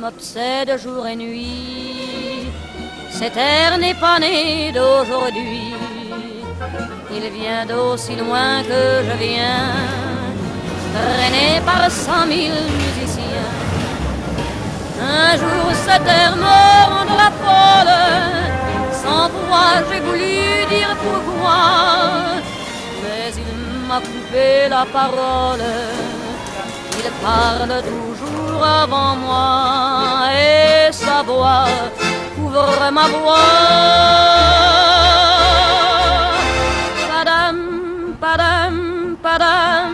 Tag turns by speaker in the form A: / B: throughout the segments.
A: m'obsède jour et nuit. Cet air n'est pas né d'aujourd'hui, il vient d'aussi loin que je viens, traîné par 100 000 musiciens. Un jour cet air me rendra folle, sans foi j'ai voulu dire pourquoi, mais il m'a coupé la parole. Il parle toujours avant moi et sa voix couvre ma voix. Padam, padam, padam,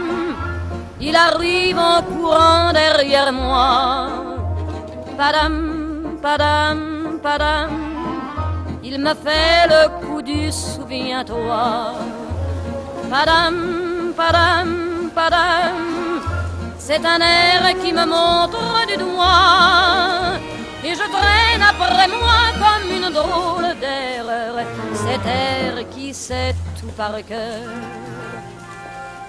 A: il arrive en courant derrière moi. Padam, padam, padam, il me fait le coup du souviens-toi. Padam, padam, padam, c'est un air qui me montre du doigt et je traîne après moi comme une drôle d'erreur cet air qui sait tout par cœur.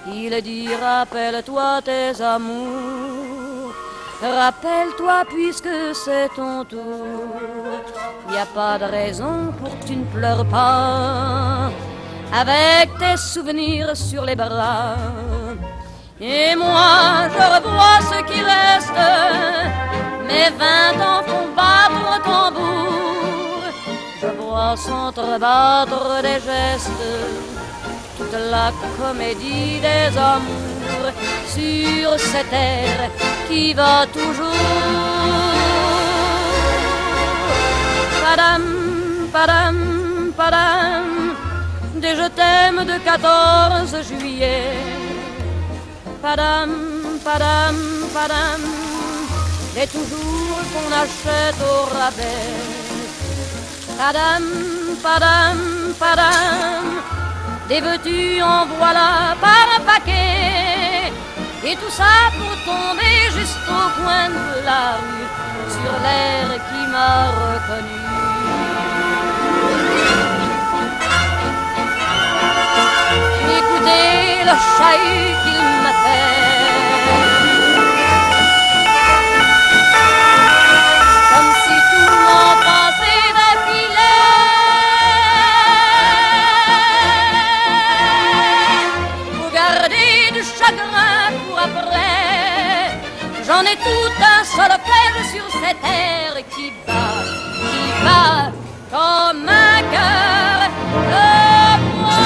A: Il dit rappelle-toi tes amours, rappelle-toi puisque c'est ton tour. Y a pas de raison pour que tu ne pleures pas avec tes souvenirs sur les bras. Et moi je revois ce qui reste, mes 20 ans font battre au tambour. Je vois s'entrebattre des gestes, toute la comédie des amours sur cette air qui va toujours. Padam, padam, padam, des je t'aime de 14 juillet. Padam, padam, padam, des toujours qu'on achète au rabais. Padam, padam, padam, des veux-tu en voilà par un paquet. Et tout ça pour tomber juste au coin de la rue, sur l'air qui m'a reconnu. Écoutez le chahut qu'il m'a fait, comme si tout mon passé défilait. Faut garder du chagrin pour après, j'en ai tout un solfège sur cette air qui bat comme un cœur de moi.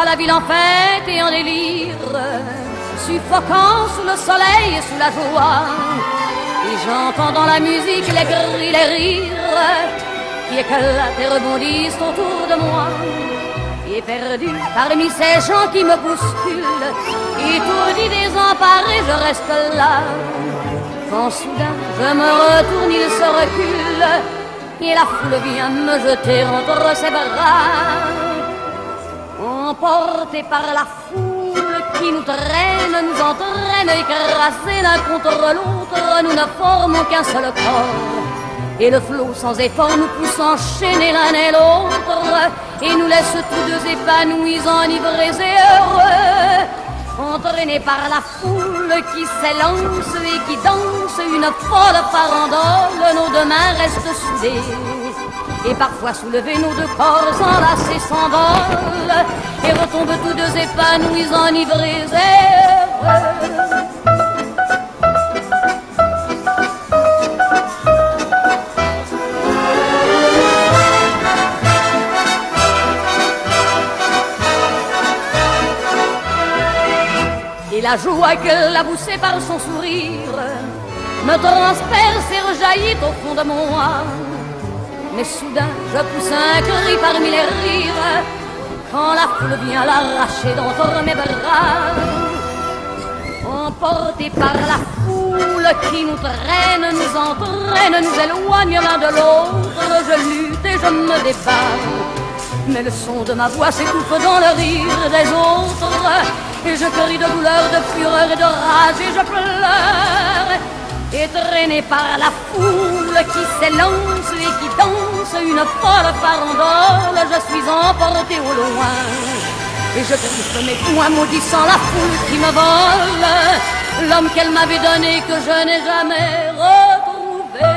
A: La ville en fête et en délire, suffocant sous le soleil et sous la joie. Et j'entends dans la musique les cris, les rires qui éclatent et rebondissent autour de moi. Et perdu parmi ces gens qui me bousculent, étourdi, désemparé, je reste là. Quand soudain je me retourne, il se recule et la foule vient me jeter entre ses bras. Emportés par la foule qui nous traîne, nous entraîne, écrasés l'un contre l'autre, nous ne formons qu'un seul corps. Et le flot sans effort nous pousse enchaîner l'un et l'autre, et nous laisse tous deux épanouis, enivrés et heureux. Entraînés par la foule qui s'élance et qui danse une folle farandole, nos deux mains restent soudées. Et parfois soulevés, nos deux corps enlacés s'envolent et retombent tous deux épanouis, enivrés et heureux. Et la joie qu'elle a poussée par son sourire me transperce et rejaillit au fond de moi. Mais soudain je pousse un cri parmi les rires quand la foule vient l'arracher d'entre mes bras. emportés par la foule qui nous traîne, nous entraîne, nous éloigne l'un de l'autre. Je lutte et je me débat, mais le son de ma voix s'étouffe dans le rire des autres. Et je crie de douleur, de fureur et de rage et je pleure. Et traîné par la foule qui s'élance et qui danse une folle farandole, je suis emporté au loin. Et je griffe mes poings maudissant la foule qui me vole l'homme qu'elle m'avait donné que je n'ai jamais retrouvé.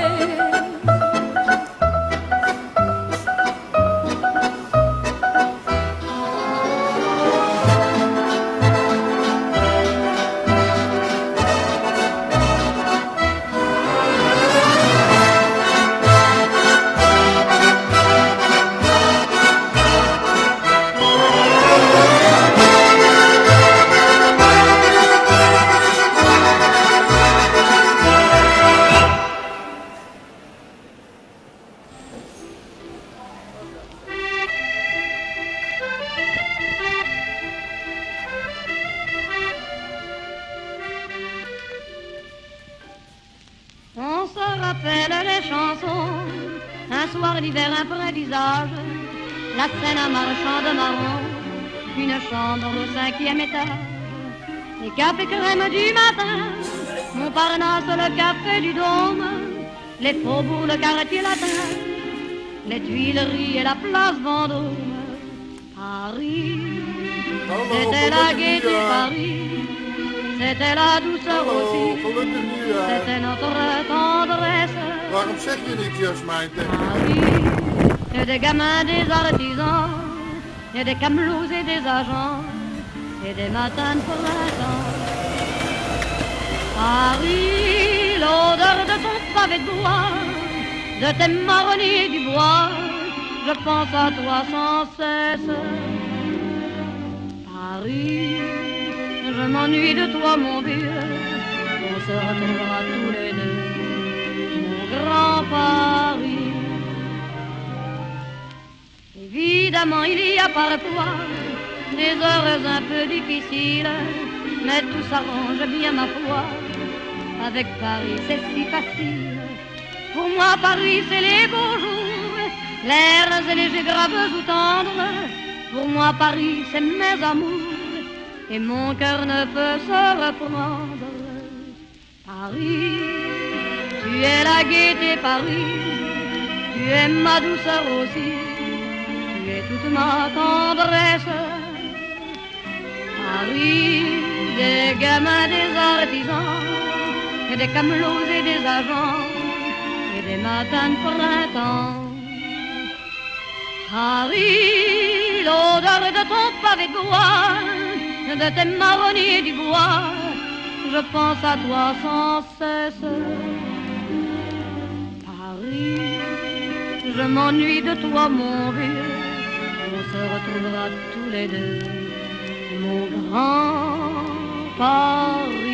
B: On se rappelle les chansons, un soir d'hiver, un vrai visage, la scène à marchand de marron, une chambre au 5e étage, les cafés crème du matin, Montparnasse, le café du Dôme, les faubourgs, le quartier latin, les Tuileries et la place Vendôme. Paris, c'était la gaieté, Paris. C'était la douceur aussi, c'était notre tendresse.
C: Waarom zeg je niks, Jasmijn, tegen
B: Paris, et des gamins, des artisans, et des camelots et des agents, et des matins de printemps. Paris, l'odeur de ton pavé de bois, de tes marronniers du bois, je pense à toi sans cesse. Paris, je m'ennuie de toi, mon vieux, on se retrouvera tous les deux, mon grand Paris. Évidemment, il y a parfois des heures un peu difficiles, mais tout s'arrange bien, ma foi, avec Paris c'est si facile. Pour moi, Paris c'est les beaux jours, l'air c'est léger, grave ou tendre. Pour moi, Paris c'est mes amours, et mon cœur ne peut se reprendre. Paris, tu es la gaieté, Paris, tu es ma douceur aussi, tu es toute ma tendresse. Paris, des gamins, des artisans, et des camelots et des agents, et des matins de printemps. Paris, l'odeur de ton pavé de bois, de tes marronniers du bois, je pense à toi sans cesse. Paris, je m'ennuie de toi, mon vieux, on se retrouvera tous les deux, mon grand Paris.